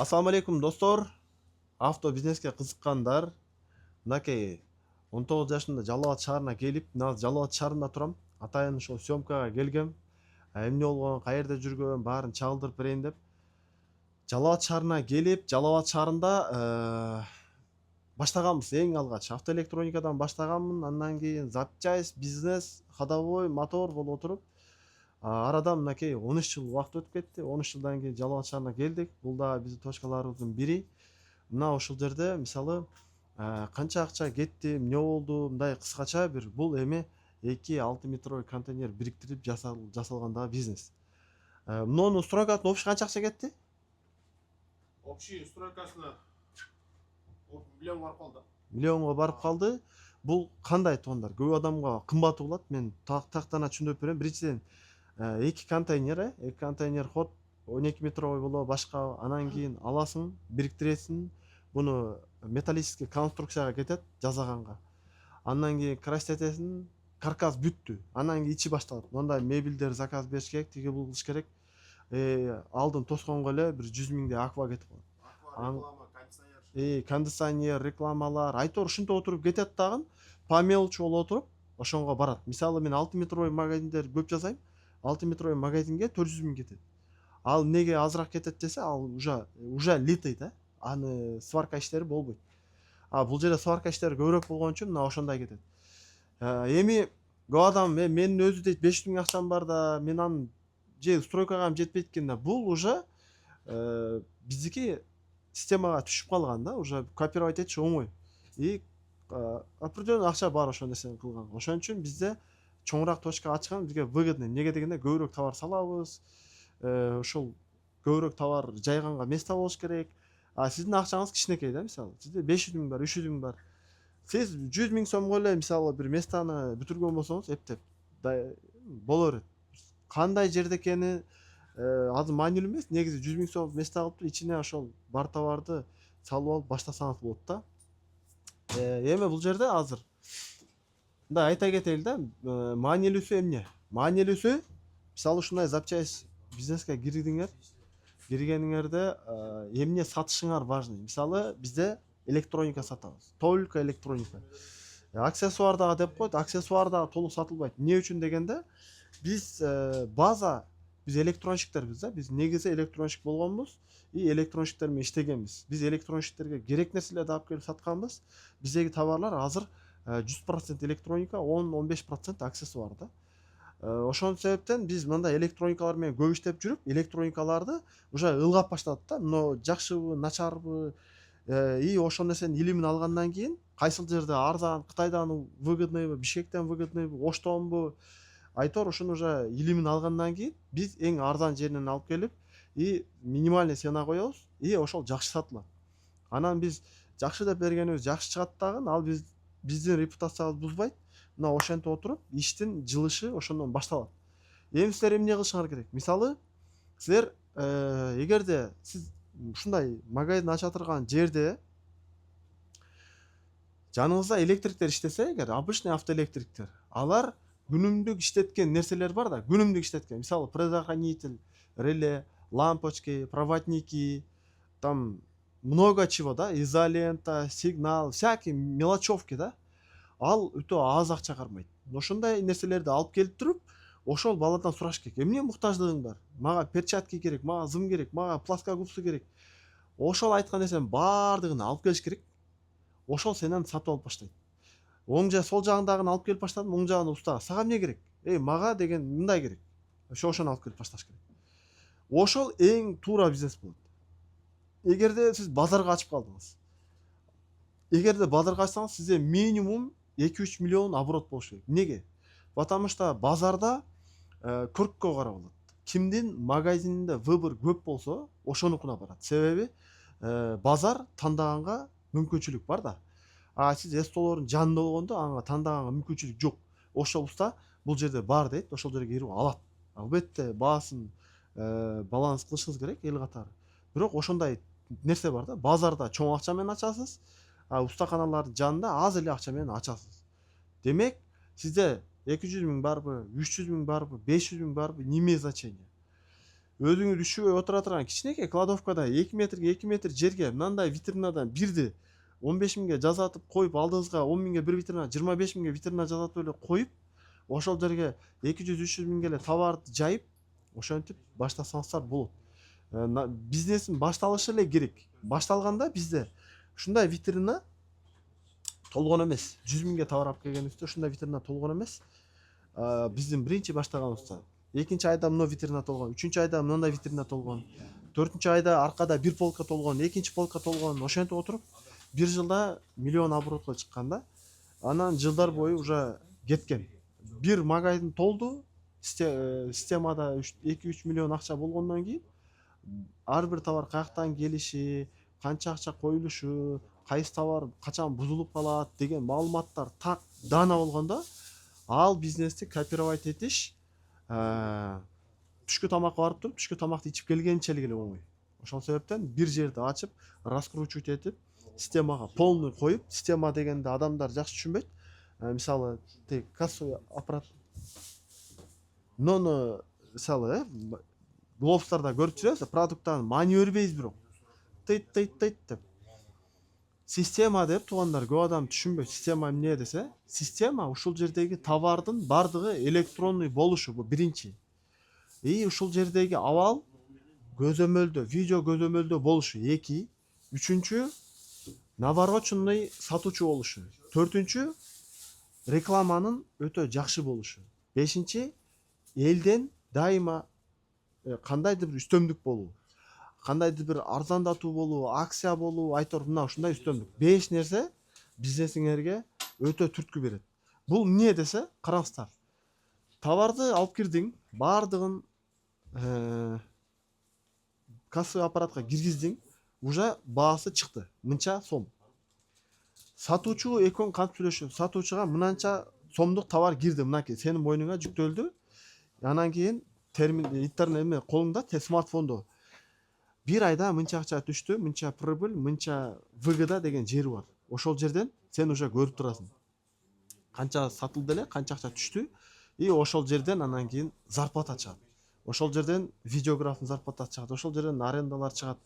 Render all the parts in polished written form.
Ассаламу алейкум достор. Авто бизнеске кызыккандар. Мынакей 19 жашында Жалал Абад шаарына келип, мына Жалал Абад шаарында турам. Атайын ошол съемкага келгем. Эмне болгон, каерде жүргөм, баарын чагылдырып берейин деп. Жалал Абад шаарына келип, Жалал Абад шаарында баштаганбыз. Эң алгач автоэлектроникадан баштаганмын. Андан кийин запчасть, бизнес, ходовой, мотор болуп отуруп, арадан мынакей 13 жыл убакыт өтүп кетти. 13 жылдан кийин Жалал Абад шаарына келдик. Бул да биздин точкаларыбыздын бири. Мына ушул жерде мисалы канча акча кетти, эмне болду, мындай кыскача бир бул эми 2-6 метровой контейнер бириктирип жасалган дагы бизнес. Мунун стройкасына общий канча акча кетти? Общий стройкасына миллион барып калды. Миллионго барып калды. Бул кандай тондар? Көп адамга кымбат болот. Мен тактана түшүндүрүп берем. Биринчиден, 2 контейнер ход 12 метровой болобу, башка. Анан кийин аласың, бириктиресиң. Буну металлический конструкцияга кетет жасаганга. Андан кийин крастетесиң, каркас бүттү. Анан кийин ичи башталат. Мондай мебелдер заказ бериш керек, тиги бул кылыш керек. Алдын тосконго эле бир 100 миңдей аква кетип калат. Реклама, кондиционер. Кондиционер, рекламалар, айтор ушинтип отуруп кетет дагы. По мелочи болуп отуруп, ошонго барат. Мисалы мен 6 метровой магазиндер көп жасайм. 6 метровой магазинге 400 миң кетет. Ал неге азыраак кетет десе, ал уже литый да. Аны сварка иштери болбойт. Бул жерде сварка иштери көбүрөөк болгон үчүн мына ошондой кетет. Эми көп адам менин өзү дейт 500 миң акчам бар да, мен анын же стройкага жетпейт экен да. Бул уже биздики системага түшүп калган да, уже копировать этиш оңой. И определенный акча бар ошол нерсени кылганга. Ошон үчүн бизде чоңураак точка ачкан бизге выгодно. Эмнеге дегенде көбүрөөк товар салабыз. Ошол көбүрөөк товар жайганга место болуш керек. Сиздин акчаңыз кичинекей да, мисалы. Сизде 500 миң бар, 300 миң бар. Сиз 100 миң сомго эле мисалы бир местаны бүтүргөн болсоңуз, эптеп боло берет. Кандай жерде экени азыр маанилүү эмес. Негизи 100 миң сом место кылып ичине ошол бар товарды салып алып баштасаңыз болот да. Эми бул жерде азыр мындай айта кетели да, маанилүүсү эмне? Маанилүүсү мисалы ушундай запчасть бизнеске киргениңерде эмне сатышыңар важный. Мисалы бизде электроника сатабыз. Только электроника. Аксессуар дагы деп коет. Аксессуар дагы толук сатылбайт. Эмне үчүн дегенде, биз биз электронщиктербиз да. Биз негизи электронщик болгонбуз и электронщиктер менен иштегенбиз. Биз электронщиктерге керек нерселерди алып келип сатканбыз. Биздеги товарлар азыр 100% электроника, 10-15% аксессуар да. Ошон себептен биз мындай электроникалар менен көп иштеп жүрүп, электроникаларды уже ылгап баштадык да. Мына жакшыбы, начарбы, и ошол нерсенин илимин алгандан кийин кайсыл жерде арзан, Кытайдан выгодныйбы, Бишкектен выгодныйбы, Оштонбу, айтор ушуну уже илимин алгандан кийин биз эң арзан жеринен алып келип и минимальный цена коебуз и ошол жакшы сатылат. Анан биз жакшы деп бергенибиз жакшы чыгат дагы, ал биздин репутациябызды бузбайт. Мына ошентип отуруп иштин жылышы ошондон башталат. Эми силер эмне кылышыңар керек? Мисалы, силер эгерде сиз ушундай магазин ача турган жерде жаныңызда электриктер иштесе, эгер обычный автоэлектриктер, алар күнүмдүк иштеткен нерселер бар да, күнүмдүк иштеткен. Мисалы, предохранитель, реле, лампочки, проводники, там много чего, да, изолента, сигнал, всякие мелочевки, да. Ал өтө аз акча кармайт. Ошондой нерселерди алып келип туруп, ошол баладан сураш керек. Эмне муктаждыгың бар? Мага перчатки керек, мага зым керек, мага плоскогубцы керек. Ошол айткан нерсенин баардыгын алып келиш керек. Ошол сенен сатып алып баштайт. Оң жа сол жагындагын алып келип баштадым, оң жагын устага. Сага эмне керек? Мага деген мындай керек. Ошону алып келип башташ керек. Ошол эң туура бизнес болот. Эгерде сиз базарга ачып калдыңыз. Эгерде базарга ачсаңыз, сизде минимум 2-3 миллион оборот болуш керек. Неге? Потому что базарда көрккө карап алат. Кимдин магазининде выбор көп болсо, ошонукуна барат. Себеби базар тандаганга мүмкүнчүлүк бар да. Сиз столордун жанында болгондо ага тандаганга мүмкүнчүлүк жок. Ошол уста бул жерде бар дейт, ошол жерге кирип алат. Албетте баасын баланс кылышыңыз керек эл катары. Бирок ошондой нерсе бар да. Базарда чоң акча менен ачасыз, устаканалардын жанында аз эле акча менен ачасыз. Демек, сизде 200 миң барбы, 300 миң барбы, 500 миң барбы, неме значение. өзүңүз үшүбөй отура турган кичинекей кладовкада 2 метрге 2 метр жерге мындай витринадан бирди 15 миңге жазатып коюп, алдыңызга 10 миңге бир витрина, 25 миңге витрина жазатып эле коюп, ошол жерге 200-300 миңге эле товарды жайып, ошентип баштасаңыздар болот. Бизнестин башталышы эле керек. Башталганда бизде ушундай витрина толгон эмес. 100 миңге товар алып келгенибизде ушундай витрина толгон эмес. Биздин биринчи баштаганыбызда экинчи айда мына витрина толгон, үчүнчү айда мындай витрина толгон, төртүнчү айда аркада бир полка толгон, экинчи полка толгон, ошентип отуруп бир жылда миллион оборотко чыккан да. Анан жылдар бою уже кеткен. Бир магазин толду, системада 2-3 миллион акча болгондон кийин ар бир товар каяктан келиши, канча акча коюлушу, кайсы товар качан бузулуп калат деген маалыматтар так даана болгондо, ал бизнести копировать этиш түшкү тамакка барып туруп, түшкү тамакты ичип келгенчелик эле оңой. Ошол себептен бир жерди ачып, раскручивать этип, системага полный коюп, система дегенде адамдар жакшы түшүнбөйт. Мисалы, кассовый аппарат. Нону мисалы, глобустарда көрүп жүрөбүз, продукттан маани бербейбиз бирок. Тыйт деп. Система деп туугандар көп адам түшүнбөйт. Система эмне десе, система ушул жердеги товардын бардыгы электронный болушу, бу биринчи. Ушул жердеги абал көзөмөлдө, видео көзөмөлдө болушу, 2. Үчүнчү, навороченный сатуучу болушу. 4-түнчү, рекламанын өтө жакшы болушу. 5-чи, элден дайыма кандайдыр бир үстөмдүк болуу, кандайдыр бир арзандатуу болуу, акция болуу, айтор мына ушундай үстөмдүк. 5 нерсе бизнесиңерге өтө түрткү берет. Бул эмне десе, караңыздар. Товарды алып кирдиң, бардыгын кассовый аппаратка киргиздиң, уже баасы чыкты. Мынча сом. Сатуучу экөөң кантип сүйлөшөт? Сатуучуга мынанча сомдук товар кирди, мынакей сенин мойнуңа жүктөлдү. Анан кийин интернет колуңда, смартфондо бир айда мынча акча түштү, мынча прибыль, мынча выгода деген жери бар. Ошол жерден сен уже көрүп турасың. Канча сатылды эле, канча акча түштү, ошол жерден анан кийин зарплата чыгат. Ошол жерден видеографтын зарплатасы чыгат, ошол жерден арендалар чыгат.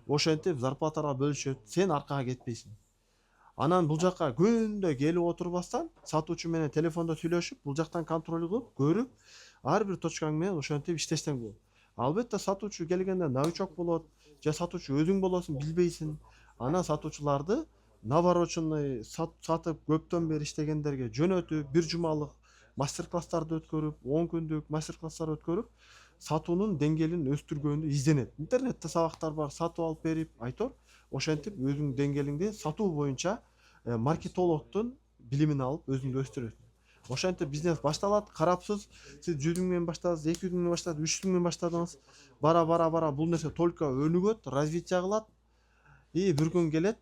Ошентип зарплатага бөлүшөт, сен аркага кетпейсиң. Анан бул жакка күндө келип отурбастан, сатуучу менен телефондо сүйлөшүп, бул жактан контроль кылып, көрүп, ар бир точкаң менен ошентип иштесең болот. Албетте сатуучу келгенде новичок болот, же сатуучу өзүң болосуң, билбейсиң. Анан сатуучуларды навороченный сатып көптөн бери иштегендерге жөнөтүп, бир жумалык мастер-класстарды өткөрүп, 10 күндүк мастер-класстар өткөрүп, сатуунун деңгээлин өстүргөнү изденет. Интернетте сабактар бар, сатып алып берип, айтор, ошентип өзүңдүн деңгээлиңди сатуу боюнча маркетологдун билимин алып өзүңдү өстүрөсүң. Ошентип бизнес башталат, карапсыз, сиз 100 миңден баштадыңыз, 200 миңден баштадыңыз, 300 миңден баштадыңыз. Бара бул нерсе только өнүгөт, развитие кылат. Бир күн келет,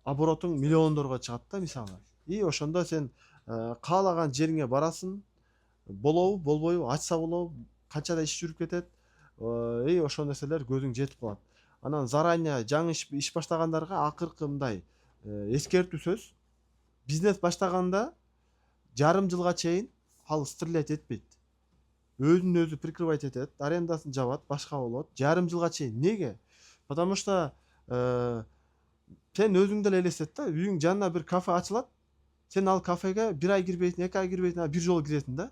оборотуң миллиондорго чыгат да, мисалы. Ошондо сен каалаган жериңе барасың, болобу, болбойбу, ачса болобу, канчада иш жүрүп кетет. Ошол нерселер көзүң жетип калат. Анан заранее жаңы иш баштагандарга акыркы мындай эскертүү сөз. Бизнес баштаганда жарым жылга чейин ал стрелять этпейт. Өзүн өзү прикрывать этет, арендасын жабат, башка болот. Жарым жылга чейин. Неге? Потому что сен өзүң деле элестет да, үйүң жанына бир кафе ачылат. Сен ал кафеге 1 ай кирбейсиң, 2 ай кирбейсиң, бир жолу киресиң да.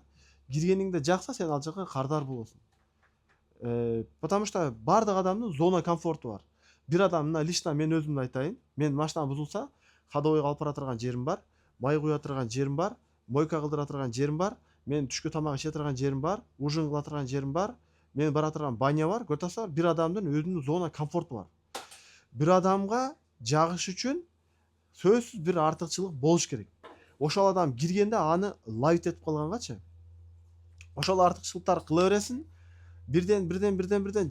Киргениңде жакса, сен ал жака кардар болосуң. Потому что бардык адамдын зона комфорту бар. Бир адам, мына лично мен өзүмдү айтайын, мен машинам бузулса, ходовойго алып бара турган жерим бар, май куя турган жерим бар, мойка кылдыра турган жерим бар, мен түшкү тамак иче турган жерим бар, ужин кыла турган жерим бар, мен бара турган баня бар. Көрүп атасыздар, бир адамдын өзүнүн зона комфорту бар. Бир адамга жагыш үчүн сөзсүз бир артыкчылык болуш керек. Ошол адам киргенде аны лайт этип калгангачы. Ошол артыкчылыктар кыла бересиң. Бирден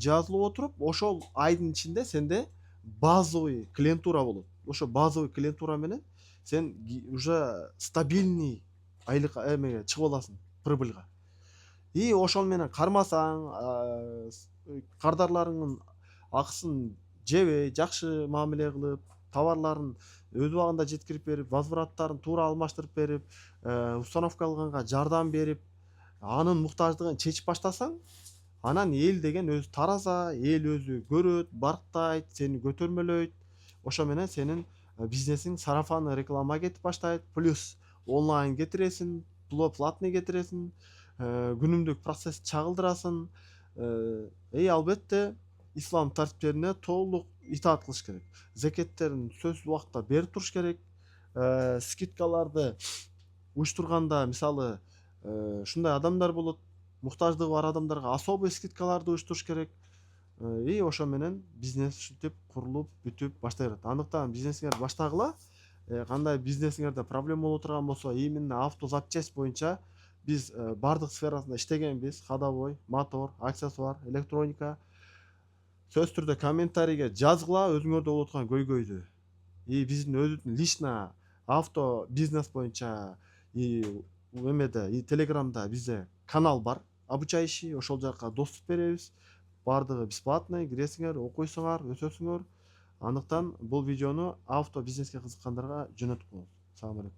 жазылып отуруп, ошол айдын ичинде сенде базовый клиентура болот. Ошо базовый клиентура менен сен уже стабильный айлык эмеге чыгып аласың, прибыльга. Ошол менен кармасаң, кардарларыңдын акысын жебей, жакшы мамиле кылып, товарларын өз убагында жеткирип берип, возвраттарын туура алмаштырып берип, установка кылганга жардам берип, анын муктаждыгын чечип баштасаң, Анан эл деген өзү тараза, эл өзү көрөт, барктайт, сени көтөрмөлөйт. Ошо менен сенин бизнесиң сарафанный реклама кетип баштайт. Плюс онлайн кетиресиң, платный кетиресиң, күнүмдүк процесс чагылдырасың. Албетте ислам тартиптерине толук итаат кылыш керек. Зекеттерин сөзсүз убакытта берип туруш керек. Скидкаларды уюштурганда мисалы ушундай адамдар болот, муктаждыгы бар адамдарга особый скидкаларды уюштуруш керек. Ошо менен бизнес ушинтип курулуп бүтүп баштай берет. Андыктан бизнесиңерди баштагыла. Кандай бизнесиңерде проблема боло турган болсо, именно автозапчасть боюнча биз бардык сферасында иштегенбиз. Ходовой, мотор, аксессуар, электроника. Сөзсүз түрдө комментарийге жазгыла өзүңөрдө болуп аткан көйгөйдү. Биздин өзүбүздүн лично авто бизнес боюнча эмеде телеграмда бизде канал бар, обучающий, ошол жака доступ беребиз. Бардыгы бесплатный, киресиңер, окуйсуңар, өсөсүңөр. Андыктан бул видеону авто бизнеске кызыккандарга жөнөтүп коебуз. Салам алейкум.